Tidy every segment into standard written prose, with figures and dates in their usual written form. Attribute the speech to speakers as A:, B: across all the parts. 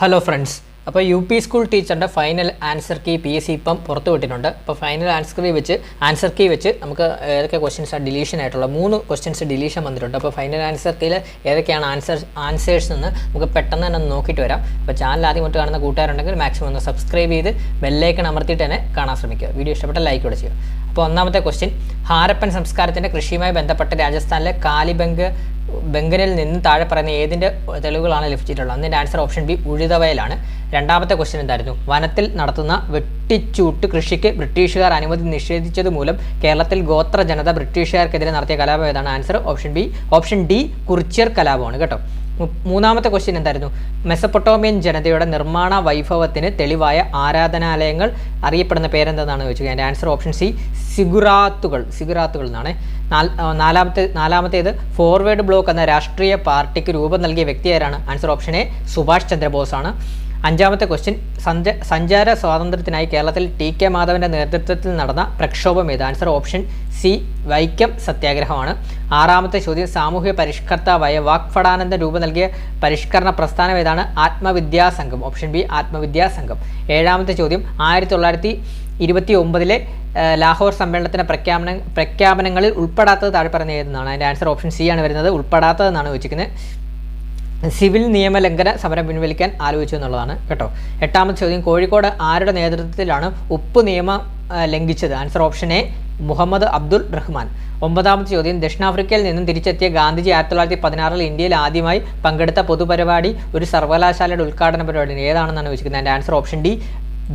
A: Hello friends, അപ്പോൾ U P school ടീച്ചറിൻ്റെ final answer key PSC ഇപ്പം പുറത്തു വിട്ടിട്ടുണ്ട്. അപ്പോൾ ഫൈനൽ ആൻസർ കീ വെച്ച് നമുക്ക് ഏതൊക്കെ ക്വസ്റ്റ്യൻസാണ് ഡിലീഷൻ ആയിട്ടുള്ള 3 ക്വസ്റ്റ്യൻസ് ഡിലീഷൻ വന്നിട്ടുണ്ട്. അപ്പോൾ ഫൈനൽ ആൻസർ കീയിൽ ഏതൊക്കെയാണ് ആൻസേഴ്സ് എന്ന് നമുക്ക് പെട്ടെന്ന് തന്നെ ഒന്ന് നോക്കിയിട്ട് വരാം. അപ്പോൾ ചാനൽ ആദ്യമായിട്ട് കാണുന്ന കൂട്ടുകാരുണ്ടെങ്കിൽ മാക്സിമം ഒന്ന് സബ്സ്ക്രൈബ് ചെയ്ത് ബെല്ലൈക്കൺ അമർത്തിയിട്ട് തന്നെ കാണാൻ ശ്രമിക്കുക. വീഡിയോ ഇഷ്ടപ്പെട്ട ലൈക്ക് കൂടെ ചെയ്യുക. അപ്പോൾ ഒന്നാമത്തെ ക്വസ്റ്റ്യൻ, ഹാരപ്പൻ സംസ്കാരത്തിൻ്റെ കൃഷിയുമായി ബന്ധപ്പെട്ട് രാജസ്ഥാനിലെ ബംഗനിൽ നിന്ന് താഴെ പറയുന്ന ഏതിൻ്റെ തെളിവുകളാണ് ലഭിച്ചിട്ടുള്ളത്? അതിൻ്റെ ആൻസർ ഓപ്ഷൻ ബി ഉഴുതവയലാണ്. രണ്ടാമത്തെ ക്വസ്റ്റ്യൻ എന്തായിരുന്നു? വനത്തിൽ നടത്തുന്ന വെട്ടിച്ചൂട്ട് കൃഷിക്ക് ബ്രിട്ടീഷുകാർ അനുമതി നിഷേധിച്ചത് മൂലം കേരളത്തിൽ ഗോത്ര ജനത ബ്രിട്ടീഷുകാർക്കെതിരെ നടത്തിയ കലാപം ഏതാണ്? ആൻസർ ഓപ്ഷൻ ഡി കുറിച്യർ കലാപമാണ് കേട്ടോ. മൂന്നാമത്തെ ക്വസ്റ്റ്യൻ എന്തായിരുന്നു? മെസപ്പൊട്ടോമിയൻ ജനതയുടെ നിർമ്മാണ വൈഭവത്തിന് തെളിവായ ആരാധനാലയങ്ങൾ അറിയപ്പെടുന്ന പേരെന്തെന്നാണ് ചോദിച്ചത്. അതിൻ്റെ ആൻസർ ഓപ്ഷൻ സി സിഗുറാത്തുകൾ എന്നാണ്. നാലാമത്തേത് ഫോർവേഡ് ബ്ലോക്ക് എന്ന രാഷ്ട്രീയ പാർട്ടിക്ക് രൂപം നൽകിയ വ്യക്തി ആരാണ്? Answer option A Subhash Chandrabose ആണ്. അഞ്ചാമത്തെ ക്വസ്റ്റ്യൻ, സഞ്ചാര സ്വാതന്ത്ര്യത്തിനായി കേരളത്തിൽ TK മാധവൻ്റെ നേതൃത്വത്തിൽ നടന്ന പ്രക്ഷോഭം ഏത്? ആൻസർ ഓപ്ഷൻ സി വൈക്കം സത്യാഗ്രഹമാണ്. ആറാമത്തെ ചോദ്യം, സാമൂഹ്യ പരിഷ്കർത്താവായ വാഗ്ഭടാനന്ദ രൂപം നൽകിയ പരിഷ്കരണ പ്രസ്ഥാനം ഏതാണ്? ആത്മവിദ്യാസംഘം. ഓപ്ഷൻ ബി ആത്മവിദ്യാസംഘം. ഏഴാമത്തെ ചോദ്യം, 1929 ലാഹോർ സമ്മേളനത്തിൻ്റെ പ്രഖ്യാപനങ്ങളിൽ ഉൾപ്പെടാത്തത് താഴെ പറയുന്ന ഏതെന്നാണ്? അതിൻ്റെ ആൻസർ ഓപ്ഷൻ സി ആണ് വരുന്നത്. ഉൾപ്പെടാത്തതെന്നാണ് ചോദിക്കുന്നത്. സിവിൽ നിയമലംഘന സമരം പിൻവലിക്കാൻ ആലോചിച്ചു എന്നുള്ളതാണ് കേട്ടോ. എട്ടാമത്തെ ചോദ്യം, കോഴിക്കോട് ആരുടെ നേതൃത്വത്തിലാണ് ഉപ്പ് നിയമം ലംഘിച്ചത്? Answer option A Muhammad Abdul Rahman. ഒമ്പതാമത്തെ ചോദ്യം, ദക്ഷിണാഫ്രിക്കയിൽ നിന്നും തിരിച്ചെത്തിയ ഗാന്ധിജി 1916 ഇന്ത്യയിൽ ആദ്യമായി പങ്കെടുത്ത പൊതുപരിപാടി ഒരു സർവകലാശാലയുടെ ഉദ്ഘാടന പരിപാടി ഏതാണെന്നാണ് ചോദിക്കുന്നത്. അതിൻ്റെ answer option D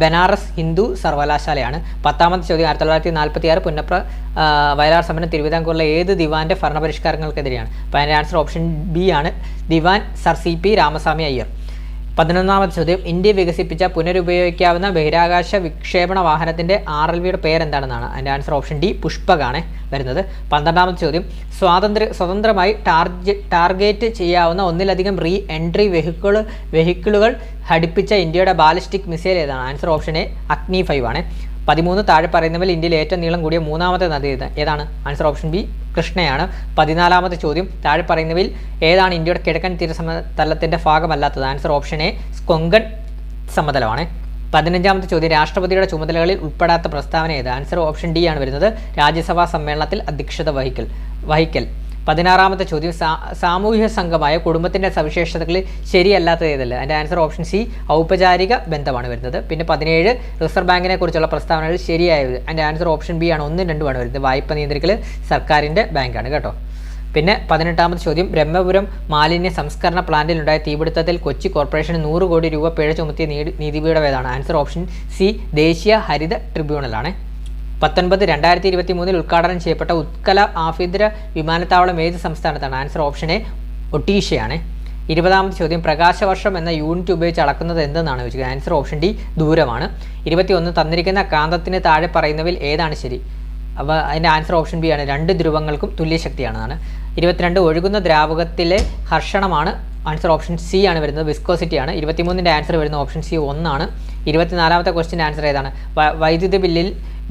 A: Banaras Hindu സർവകലാശാലയാണ്. പത്താമത്തെ ചോദ്യം, 1946 പുന്നപ്ര വയലാർ സമരം തിരുവിതാംകൂറിലെ ഏത് ദിവാൻ്റെ ഭരണപരിഷ്കാരങ്ങൾക്കെതിരെയാണ്? അപ്പോൾ അതിൻ്റെ ആൻസർ ഓപ്ഷൻ ബി ആണ്, ദിവാൻ സർ CP രാമസ്വാമി അയ്യർ. 11ാമത്തെ ചോദ്യം, ഇന്ത്യ വികസിപ്പിച്ച പുനരുപയോഗിക്കാവുന്ന ബഹിരാകാശ വിക്ഷേപണ വാഹനത്തിൻ്റെ RLVയുടെ പേരെന്താണെന്നാണ്? അതിൻ്റെ ആൻസർ ഓപ്ഷൻ ഡി പുഷ്പകാണ് വരുന്നത്. 12ാമത്തെ ചോദ്യം, സ്വതന്ത്രമായി ടാർഗറ്റ് ചെയ്യാവുന്ന ഒന്നിലധികം റീ എൻട്രി വെഹിക്കിളുകൾ ഘടിപ്പിച്ച ഇന്ത്യയുടെ ബാലിസ്റ്റിക് മിസൈൽ ഏതാണ്? ആൻസർ ഓപ്ഷൻ എ അഗ്നി 5 ആണ്. 13 താഴെ പറയുന്നവരിൽ ഇന്ത്യയിൽ ഏറ്റവും നീളം കൂടിയ മൂന്നാമത്തെ നദി ഏതാണ്? ആൻസർ ഓപ്ഷൻ ബി കൃഷ്ണയാണ്. 14ാമത്തെ ചോദ്യം, താഴെ പറയുന്നവയിൽ ഏതാണ് ഇന്ത്യയുടെ കിഴക്കൻ തീരസമതലത്തിൻ്റെ ഭാഗമല്ലാത്തത്? ആൻസർ ഓപ്ഷൻ എ കൊങ്കൺ സമതലമാണ്. 15ാമത്തെ ചോദ്യം, രാഷ്ട്രപതിയുടെ ചുമതലകളിൽ ഉൾപ്പെടാത്ത പ്രസ്താവന ഏത്? ആൻസർ ഓപ്ഷൻ ഡി ആണ് വരുന്നത്, രാജ്യസഭാ സമ്മേളനത്തിൽ അധ്യക്ഷത വഹിക്കൽ. 16ാമത്തെ ചോദ്യം, സാമൂഹ്യ സംഘമായ കുടുംബത്തിൻ്റെ സവിശേഷതകളിൽ ശരിയല്ലാത്തത് ഏതല്ല? അതിൻ്റെ ആൻസർ ഓപ്ഷൻ സി ഔപചാരിക ബന്ധമാണ് വരുന്നത്. പിന്നെ 17 റിസർവ് ബാങ്കിനെ കുറിച്ചുള്ള പ്രസ്താവനകൾ ശരിയായത്? അതിൻ്റെ ആൻസർ ഓപ്ഷൻ ബി ആണ്, 1, 2 ആണ് വരുന്നത്. വായ്പ നിയന്ത്രിക്കൽ സർക്കാരിൻ്റെ ബാങ്കാണ് കേട്ടോ. പിന്നെ 18ാമത്തെ ചോദ്യം, ബ്രഹ്മപുരം മാലിന്യ സംസ്കരണ പ്ലാന്റിലുണ്ടായ തീപിടുത്തത്തിൽ കൊച്ചി കോർപ്പറേഷന് 100 കോടി രൂപ പിഴ ചുമത്തിയ നീതിപീഠം ഏതാണ്? ആൻസർ ഓപ്ഷൻ സി ദേശീയ ഹരിത ട്രിബ്യൂണലാണ്. 19 2023 ഉദ്ഘാടനം ചെയ്യപ്പെട്ട ഉത്കല ആഭ്യന്തര വിമാനത്താവളം ഏത് സംസ്ഥാനത്താണ്? ആൻസർ ഓപ്ഷൻ എ ഒഡീഷയാണ്. 20ാമത്തെ ചോദ്യം, പ്രകാശവർഷം എന്ന യൂണിറ്റ് ഉപയോഗിച്ച് അളക്കുന്നത് എന്തെന്നാണ് ചോദിച്ചത്? ആൻസർ ഓപ്ഷൻ ഡി ദൂരമാണ്. 21 തന്നിരിക്കുന്ന കാന്തത്തിന് താഴെ പറയുന്നവയിൽ ഏതാണ് ശരി? അപ്പോൾ അതിൻ്റെ ആൻസർ ഓപ്ഷൻ ബി ആണ്, 2 ധ്രുവങ്ങൾക്കും തുല്യശക്തിയാണെന്നാണ്. 22 ഒഴുകുന്ന ദ്രാവകത്തിലെ ഘർഷണമാണ്? ആൻസർ ഓപ്ഷൻ സി ആണ് വരുന്നത്, വിസ്കോസിറ്റിയാണ്. 23ൻ്റെ ആൻസർ വരുന്ന ഓപ്ഷൻ സി 1 ആണ്. 24ാമത്തെ ക്വസ്റ്റ്യൻ്റെ ആൻസർ ഏതാണ്? വൈദ്യുതി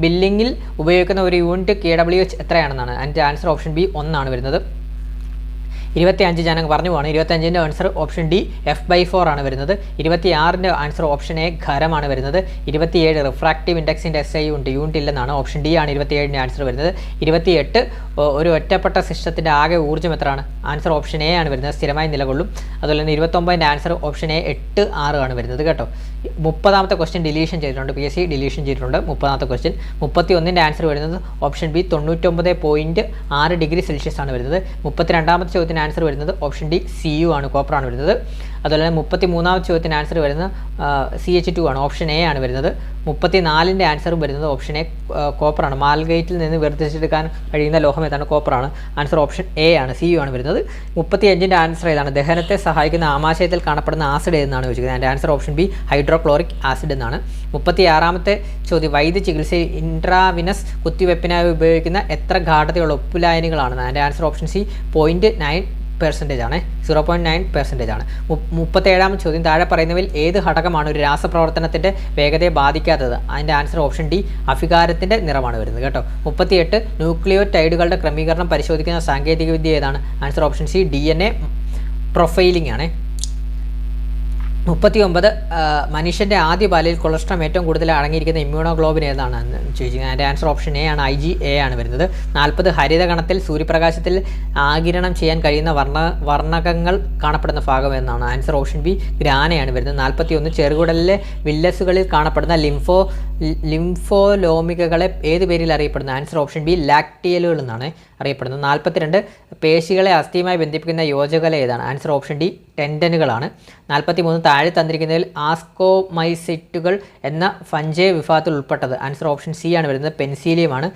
A: ബില്ലിങ്ങിൽ ഉപയോഗിക്കുന്ന ഒരു യൂണിറ്റ് KWH എത്രയാണെന്നാണ്? അതിൻ്റെ ആൻസർ ഓപ്ഷൻ ബി 1 ആണ് വരുന്നത്. 25 ഞാൻ പറഞ്ഞു പോവാണ്. 25ൻ്റെ ആൻസർ ഓപ്ഷൻ ഡി F/4 ആണ് വരുന്നത്. 26ൻ്റെ ആൻസർ ഓപ്ഷൻ എ ഖരമാണ് വരുന്നത്. 27 റിഫ്രാക്റ്റീവ് ഇൻഡെക്സിൻ്റെ SI യൂണിറ്റ് ഇല്ലെന്നാണ്, ഓപ്ഷൻ ഡി ആണ് 27ൻ്റെ ആൻസർ വരുന്നത്. 28 ഒരു ഒറ്റപ്പെട്ട സിസ്റ്റത്തിൻ്റെ ആകെ ഊർജ്ജം എത്രയാണ്? ആൻസർ ഓപ്ഷൻ എ ആണ് വരുന്നത്, സ്ഥിരമായി നിലകൊള്ളും. അതുപോലെ തന്നെ 29ൻ്റെ ആൻസർ ഓപ്ഷൻ എ 8-6 ആണ് വരുന്നത് കേട്ടോ. 30ാമത്തെ ക്വസ്റ്റ്യൻ ഡിലീഷൻ ചെയ്തിട്ടുണ്ട്, PSC ഡിലീഷൻ ചെയ്തിട്ടുണ്ട്. 30ാമത്തെ ക്വസ്റ്റ്യൻ 31ൻ്റെ ആൻസർ വരുന്നത് ഓപ്ഷൻ ബി 99.6 ഡിഗ്രി സെൽഷ്യസ് ആണ് വരുന്നത്. 32ാമത്തെ ചോദ്യത്തിന് ആൻസർ വരുന്നത് ഓപ്ഷൻ ഡി CU ആണ്, കോപ്പറാണ് വരുന്നത്. അതുപോലെ തന്നെ 33ാമത്തെ ചോദ്യത്തിന് ആൻസർ വരുന്നത് CH2 ആണ്, ഓപ്ഷൻ എ ആണ് വരുന്നത്. 34ൻ്റെ ആൻസറും വരുന്നത് ഓപ്ഷൻ എ കോപ്പറാണ്. മാൽഗേറ്റിൽ നിന്ന് വേർതിരിച്ചെടുക്കാൻ കഴിയുന്ന ലോഹം ഏതാണ്? കോപ്പറാണ്. ആൻസർ ഓപ്ഷൻ എ ആണ്, CU ആണ് വരുന്നത്. 35ൻ്റെ ആൻസർ ഏതാണ്? ദഹനത്തെ സഹായിക്കുന്ന ആമാശയത്തിൽ കാണപ്പെടുന്ന ആസിഡ് എന്നാണ് ചോദിക്കുന്നത്. അതിൻ്റെ answer option B hydrochloric acid എന്നാണ്. 36ാമത്തെ ചോദ്യം, വൈദ്യ ചികിത്സയിൽ ഇൻട്രാവിനസ് കുത്തിവെപ്പിനായി ഉപയോഗിക്കുന്ന എത്ര ഗാഢതയുള്ള ഉപ്പുലായനികളാണ്? അതിൻ്റെ ആൻസർ ഓപ്ഷൻ സി 0.9% ആണ്, 0.9% ആണ്. 37ാമത്തെ ചോദ്യം, താഴെ പറയുന്നവയിൽ ഏത് ഘടകമാണ് ഒരു രാസപ്രവർത്തനത്തിൻ്റെ വേഗതയെ ബാധിക്കാത്തത്? അതിൻ്റെ ആൻസർ ഓപ്ഷൻ ഡി അഭികാരത്തിൻ്റെ നിറമാണ് വരുന്നത് കേട്ടോ. 38 ന്യൂക്ലിയോടൈഡുകളുടെ ക്രമീകരണം പരിശോധിക്കുന്ന സാങ്കേതികവിദ്യ ഏതാണ്? Answer option C DNA profiling ആണ്. 39 മനുഷ്യൻ്റെ ആദ്യ പാലിൽ കൊളസ്ട്രോൾ ഏറ്റവും കൂടുതൽ അടങ്ങിയിരിക്കുന്ന ഇമ്മ്യൂണോഗ്ലോബിൻ ഏതാണ് എന്ന് ചോദിച്ചിരിക്കുന്നത്. അതിൻ്റെ ആൻസർ ഓപ്ഷൻ എ ആണ്, IgA ആണ് വരുന്നത്. 40 ഹരിതകണത്തിൽ സൂര്യപ്രകാശത്തിൽ ആഗിരണം ചെയ്യാൻ കഴിയുന്ന വർണ്ണകങ്ങൾ കാണപ്പെടുന്ന ഭാഗം എന്നാണ്. ആൻസർ ഓപ്ഷൻ ബി ഗ്രാനയാണ് വരുന്നത്. 41 ചെറുകുടലിലെ വില്ലസുകളിൽ കാണപ്പെടുന്ന ലിംഫോലോമികകളെ ഏത് പേരിൽ അറിയപ്പെടുന്നു? ആൻസർ ഓപ്ഷൻ ബി ലാക്ടിയലുകൾ എന്നാണ് അറിയപ്പെടുന്നത്. 42 പേശികളെ അസ്ഥിയുമായി ബന്ധിപ്പിക്കുന്ന യോജകല ഏതാണ്? Answer option D ടെൻഡനുകളാണ്. 43 താഴെ തന്നിരിക്കുന്നതിൽ ആസ്കോമൈസൈറ്റുകൾ എന്ന ഫഞ്ചേ വിഭാഗത്തിൽ ഉൾപ്പെട്ടത്? ആൻസർ ഓപ്ഷൻ സി ആണ് വരുന്നത്, പെൻസിലിയമാണ്.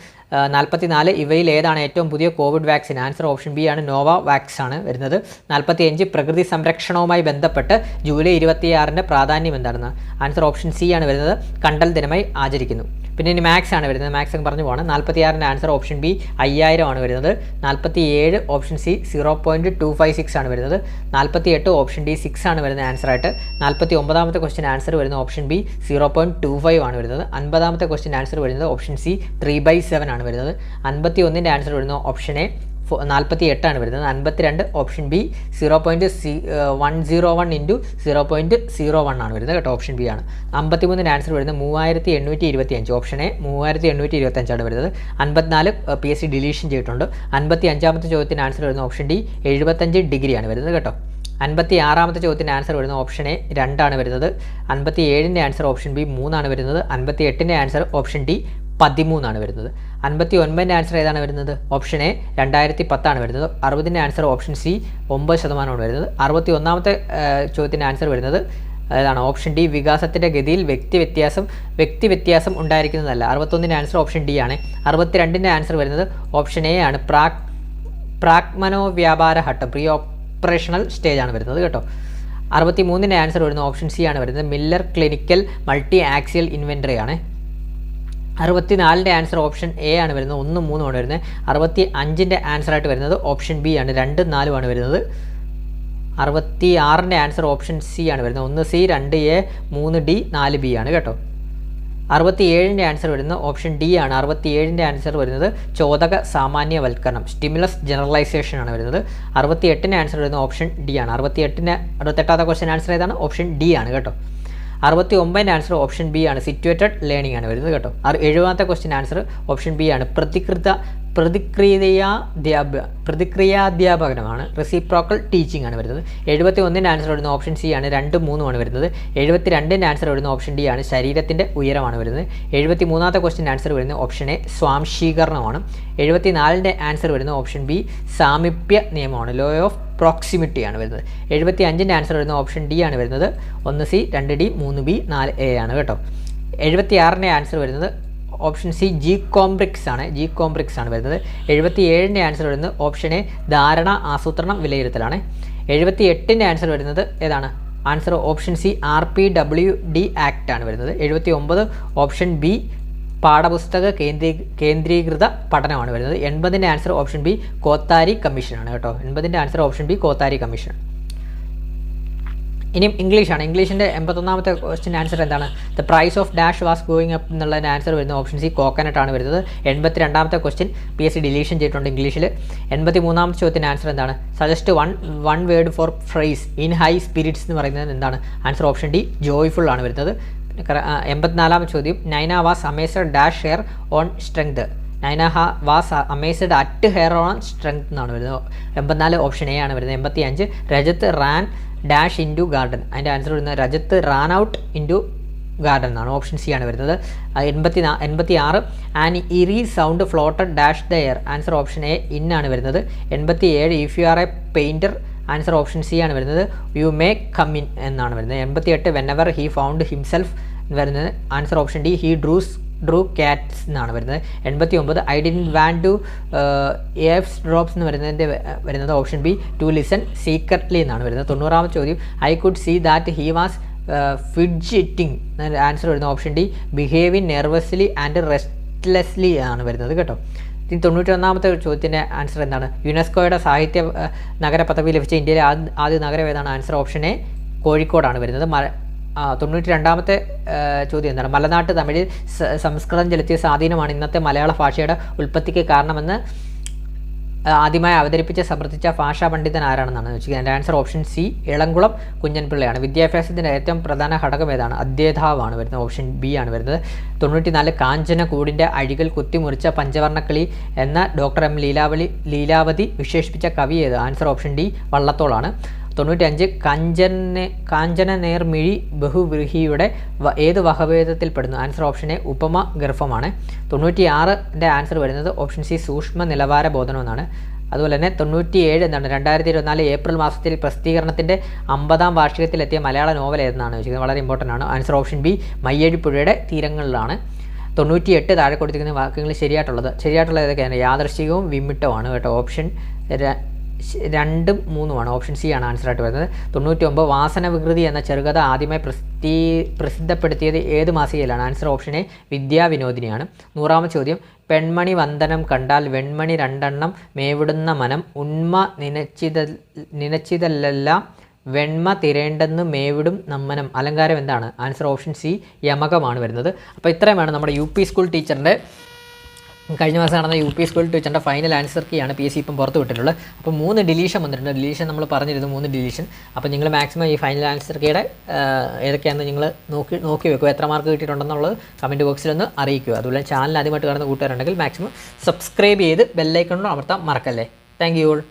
A: 44 ഇവയിൽ ഏതാണ് ഏറ്റവും പുതിയ Covid vaccine? Answer option B ആണ്, നോവ വാക്സ് ആണ് വരുന്നത്. 45 പ്രകൃതി സംരക്ഷണവുമായി ബന്ധപ്പെട്ട് ജൂലൈ 26 പ്രാധാന്യം എന്താണെന്ന്? ആൻസർ ഓപ്ഷൻ സി ആണ് വരുന്നത്, കണ്ടൽ ദിനമായി ആചരിക്കുന്നു. പിന്നെ ഇനി മാത്സ് ആണ് വരുന്നത്, മാത്സ് ഒക്കെ പറഞ്ഞു പോകണം. 46 ആൻസർ ഓപ്ഷൻ ബി 5000 ആണ് വരുന്നത്. 47 ഓപ്ഷൻ സി 0.256 ആണ് വരുന്നത്. 48 ഓപ്ഷൻ ഡി 6 ആണ് വരുന്നത് ആൻസർ ആയിട്ട്. 49ാമത്തെ ക്വസ്റ്റ്യൻ ആൻസർ വരുന്നത് ഓപ്ഷൻ ബി 0.25 ആണ് വരുന്നത്. 50ാമത്തെ ക്വസ്റ്റ്യൻ ആൻസർ വരുന്നത് ഓപ്ഷൻ സി 3/7 ആണ് വരുന്നത്. 51ൻ്റെ ആൻസർ വരുന്നത് ഓപ്ഷൻ എ 48 ആണ് വരുന്നത്. 52 ഓപ്ഷൻ ബി 0.101 ഇൻറ്റു 0.01 ആണ് വരുന്നത് കേട്ടോ, ഓപ്ഷൻ ബി ആണ്. 53ൻ്റെ ആൻസർ വരുന്നത് 3825, ഓപ്ഷൻ എ 3825 ആണ് വരുന്നത്. 54 PSC ഡിലീഷൻ ചെയ്തിട്ടുണ്ട്. 55ാമത്തെ ചോദ്യത്തിന് ആൻസർ വരുന്നത് ഓപ്ഷൻ ഡി 75 ഡിഗ്രിയാണ് വരുന്നത് കേട്ടോ. 56ാമത്തെ ചോദ്യത്തിൻ്റെ ആൻസർ വരുന്നത് ഓപ്ഷൻ എ 2 ആണ് വരുന്നത്. 57ൻ്റെ ആൻസർ ഓപ്ഷൻ ബി 3 ആണ് വരുന്നത്. 58ൻ്റെ ആൻസർ ഓപ്ഷൻ ഡി 13 ആണ് വരുന്നത്. 59ൻ്റെ ആൻസർ ഏതാണ് വരുന്നത്? ഓപ്ഷൻ എ 2010 ആണ് വരുന്നത്. 60ൻ്റെ ആൻസർ ഓപ്ഷൻ സി 9% ആണ് വരുന്നത്. 61ാമത്തെ ചോദ്യത്തിൻ്റെ ആൻസർ വരുന്നത് ഏതാണ്? ഓപ്ഷൻ ഡി വികാസത്തിൻ്റെ ഗതിയിൽ വ്യക്തിവ്യത്യാസം ഉണ്ടായിരിക്കുന്നതല്ല. 61ൻ്റെ ആൻസർ ഓപ്ഷൻ ഡി ആണ്. 62ൻ്റെ ആൻസർ വരുന്നത് ഓപ്ഷൻ എ ആണ്, പ്രാക്മനോവ്യാപാര ഘട്ടം, പ്രീ ഓപ്പറേഷണൽ സ്റ്റേജ് ആണ് വരുന്നത് കേട്ടോ. 63ൻ്റെ ആൻസർ വരുന്നത് ഓപ്ഷൻ സി ആണ് വരുന്നത്, Miller clinical multi axial inventory ആണ്. 64ൻ്റെ ആൻസർ ഓപ്ഷൻ എ ആണ് വരുന്നത്, 1, 3 ആണ് വരുന്നത്. 65ൻ്റെ ആൻസറായിട്ട് വരുന്നത് ഓപ്ഷൻ ബി ആണ്, 2, 4 ആണ് വരുന്നത്. 66ൻ്റെ ആൻസർ ഓപ്ഷൻ സി ആണ് വരുന്നത്, 1 സി, 2 എ, 3 ഡി, 4 ബി ആണ് കേട്ടോ. 67ൻ്റെ ആൻസർ വരുന്നത് ഓപ്ഷൻ ഡി ആണ്. 67ൻ്റെ ആൻസർ വരുന്നത് ചോദക സാമാന്യവൽക്കരണം, സ്റ്റിമുലസ് ജനറലൈസേഷൻ ആണ് വരുന്നത്. 68ൻ്റെ ആൻസർ വരുന്നത് ഓപ്ഷൻ ഡി ആണ്. 68ാമത്തെ ക്വസ്റ്റ്യൻ ആൻസർ ഏതാണ്? ഓപ്ഷൻ ഡി ആണ് കേട്ടോ. 69ൻ്റെ ആൻസർ ഓപ്ഷൻ ബി ആണ്, സിറ്റുവേറ്റഡ് ലേണിംഗ് ആണ് വരുന്നത് കേട്ടോ. 70ാമത്തെ ക്വസ്റ്റ്യൻ ആൻസർ ഓപ്ഷൻ ബി ആണ്, പ്രതിക്രിയാധ്യാപകമാണ്, റെസിപ്രോക്കൽ ടീച്ചിങ് ആണ് വരുന്നത്. 71ൻ്റെ ആൻസർ വരുന്നത് ഓപ്ഷൻ സി ആണ്, 2, 3 ആണ് വരുന്നത്. 72ൻ്റെ ആൻസർ വരുന്നത് ഓപ്ഷൻ ഡി ആണ്, ശരീരത്തിൻ്റെ ഉയരമാണ് വരുന്നത്. 73ാമത്തെ ക്വസ്റ്റ്യൻ ആൻസർ വരുന്നത് ഓപ്ഷൻ എ, സ്വാംശീകരണമാണ്. 74ൻ്റെ ആൻസർ വരുന്നത് ഓപ്ഷൻ ബി, സാമീപ്യ നിയമമാണ്, ലോ ഓഫ് പ്രോക്സിമിറ്റി ആണ് വരുന്നത്. 75ൻ്റെ ആൻസർ വരുന്നത് ഓപ്ഷൻ ഡി ആണ് വരുന്നത്, 1 സി, 2 ഡി, 3 ബി, 4 എ ആണ് കേട്ടോ. 76ൻ്റെ ആൻസർ വരുന്നത് ഓപ്ഷൻ സി, ജി കോംബ്രിക്സ് ആണ് വരുന്നത്. 77ൻ്റെ ആൻസർ വരുന്നത് ഓപ്ഷൻ എ, ധാരണ, ആസൂത്രണം, വിലയിരുത്തലാണ്. 78ൻ്റെ ആൻസർ വരുന്നത് ഏതാണ്? Answer option C, RPWD act ആണ് വരുന്നത്. 79 ഓപ്ഷൻ ബി, പാഠപുസ്തക കേന്ദ്രീകൃത പഠനമാണ് വരുന്നത്. 80ൻ്റെ ആൻസർ ഓപ്ഷൻ ബി, കോത്താരി കമ്മീഷനാണ് കേട്ടോ. 80ൻ്റെ answer option B, Kothari commission. ഇനിയും ഇംഗ്ലീഷാണ്. ഇംഗ്ലീഷിൻ്റെ 81ാമത്തെ ക്വസ്റ്റ്യൻ ആൻസർ എന്താണ്? The price of dash was going up എന്നുള്ളതിൻ്റെ ആൻസർ വരുന്നത് ഓപ്ഷൻ സി, കോക്കനട്ട് ആണ് വരുന്നത്. 82ാമത്തെ ക്വസ്റ്റ്യൻ PSC ഡിലീഷൻ ചെയ്തിട്ടുണ്ട് ഇംഗ്ലീഷിൽ. 83ാമത്തെ ചോദ്യത്തിൻ്റെ ആൻസർ എന്താണ്? Suggest one word for phrase in high spirits എന്ന് പറയുന്നത് എന്താണ്? ആൻസർ ഓപ്ഷൻ ഡി, ജോയ്ഫുൾ ആണ് വരുന്നത്. 84ാമത്തെ ചോദ്യം, Naina was amazed dash hair on strength. Naina was amazed at hair on strength എന്നാണ് വരുന്നത്. 84 ഓപ്ഷൻ എ ആണ് വരുന്നത്. 85 Rajat Rann dash into garden. അതിൻ്റെ ആൻസർ വരുന്നത് Rajat Rann out into garden എന്നാണ്, ഓപ്ഷൻ സി ആണ് വരുന്നത്. 86 an Erie sound floated dash the air. Answer option A, in ആണ് വരുന്നത്. 87 if you are A painter. Answer option C ആണ് വരുന്നത്, യു മേ കം ഇൻ എന്നാണ് വരുന്നത്. 88 വെനെവർ ഹി ഫൗണ്ട് ഹിംസെൽഫ് വരുന്നത്. Answer option D, he drew cats എന്നാണ് വരുന്നത്. 89 I didn't want to eavesdrops എന്ന് വരുന്നത് option B, to listen secretly എന്നാണ് വരുന്നത്. 90ാമത്തെ ചോദ്യം, I could see that he was fidgeting. Answer വരുന്നത് option D, behaving nervously and restlessly ആണ് വരുന്നത് കേട്ടോ. 91ാമത്തെ ചോദ്യത്തിൻ്റെ ആൻസർ എന്താണ്? യുനെസ്കോയുടെ സാഹിത്യ നഗര പദവി ലഭിച്ച ഇന്ത്യയിലെ ആദ്യ നഗരം ഏതാണ്? ആൻസർ ഓപ്ഷൻ എ, കോഴിക്കോടാണ് വരുന്നത്. 92ാമത്തെ ചോദ്യം എന്താണ്? മലനാട്ട് തമിഴിൽ സംസ്കൃതം ചെലുത്തിയ സ്വാധീനമാണ് ഇന്നത്തെ മലയാള ഭാഷയുടെ ഉൽപ്പത്തിക്ക് കാരണമെന്ന് ആദ്യമായി അവതരിപ്പിച്ച് സമർത്ഥിച്ച ഭാഷാ പണ്ഡിതൻ ആരാണെന്നാണ് ചോദിച്ചത്. എൻ്റെ ആൻസർ ഓപ്ഷൻ സി ഇളംകുളം കുഞ്ഞൻപിള്ളയാണ്. വിദ്യാഭ്യാസത്തിൻ്റെ ഏറ്റവും പ്രധാന ഘടകം ഏതാണ്? അധ്യേതാവാണ് വരുന്നത്. ഓപ്ഷൻ ബി ആണ് വരുന്നത്. 94 കാഞ്ചനകൂടിൻ്റെ അഴികൾ കുത്തിമുറിച്ച പഞ്ചവർണ്ണക്കിളി എന്ന ഡോക്ടർ എം ലീലാവതി വിശേഷിപ്പിച്ച കവി ഏത്? ആൻസർ ഓപ്ഷൻ ഡി വള്ളത്തോളാണ്. 95 കാഞ്ചന നേർമിഴി ബഹുവ്രീഹിയുടെ ഏത് വകഭേദത്തിൽപ്പെടുന്നു? ആൻസർ ഓപ്ഷൻ എ ഉപമ ഗർഭമാണ്. 96ൻ്റെ ആൻസർ വരുന്നത് ഓപ്ഷൻ സി സൂക്ഷ്മ നിലവാര ബോധനം എന്നാണ്. അതുപോലെ തന്നെ 97 എന്താണ് 2024 ഏപ്രിൽ മാസത്തിൽ പ്രസിദ്ധീകരണത്തിൻ്റെ 50ാം വാർഷികത്തിലെത്തിയ മലയാള നോവൽ ഏതെന്നാണ് ചോദിക്കുന്നത്. വളരെ ഇമ്പോർട്ടൻ്റ് ആണ്. ആൻസർ ഓപ്ഷൻ ബി മയ്യഴിപ്പുഴയുടെ തീരങ്ങളിലാണ്. 98 താഴെ കൊടുത്തിരിക്കുന്ന വാക്യങ്ങൾ ശരിയായിട്ടുള്ളത് ഏതൊക്കെയാണ്? യാദൃശ്ചികവും വിമിട്ടവുമാണ് കേട്ടോ. ഓപ്ഷൻ 2ഉം 3ഉമാണ്. ഓപ്ഷൻ സി ആണ് ആൻസർ ആയിട്ട് വരുന്നത്. 99 വാസന വികൃതി എന്ന ചെറുകഥ ആദ്യമായി പ്രസിദ്ധപ്പെടുത്തിയത് ഏത് മാസികയിലാണ്? ആൻസർ ഓപ്ഷൻ എ വിദ്യാവിനോദിനിയാണ്. 100ാമത്തെ ചോദ്യം, പെൺമണി വന്ദനം കണ്ടാൽ വെൺമണി രണ്ടെണ്ണം മേവിടുന്ന മനം ഉന്മ നിനച്ചിതല്ലെല്ലാം വെണ്മ തിരേണ്ടെന്ന് മേവിടും നമ്മനം അലങ്കാരം എന്താണ്? ആൻസർ ഓപ്ഷൻ സി യമകമാണ് വരുന്നത്. അപ്പോൾ ഇത്രയുമാണ് നമ്മുടെ UP സ്കൂൾ ടീച്ചറിൻ്റെ കഴിഞ്ഞ മാസം നടന്ന UP സ്കൂൾ ടീച്ചറിൻ്റെ ഫൈനൽ ആൻസർ കീയാണ് PSC ഇപ്പം പുറത്ത് വിട്ടിട്ടുള്ളത്. അപ്പോൾ 3 ഡിലീഷൻ വന്നിട്ടുണ്ട്. ഡിലീഷൻ നമ്മൾ പറഞ്ഞിരുന്നു 3 ഡിലീഷൻ. അപ്പോൾ നിങ്ങൾ മാക്സിമം ഈ ഫൈനൽ ആൻസർ കീയുടെ ഏതൊക്കെയാണെന്ന് നിങ്ങൾ നോക്കി വെക്കുക. എത്ര മാർക്ക് കിട്ടിയിട്ടുണ്ടെന്നുള്ളത് കമൻറ്റ് ബോക്സിലൊന്ന് അറിയിക്കുക. അതുപോലെ ചാനൽ ആദ്യമായിട്ട് കാണുന്ന കൂട്ടുകാരുണ്ടെങ്കിൽ മാക്സിമം സബ്സ്ക്രൈബ് ചെയ്ത് ബെല്ലൈക്കൺ അമർത്താൻ മറക്കല്ലേ. Thank you all.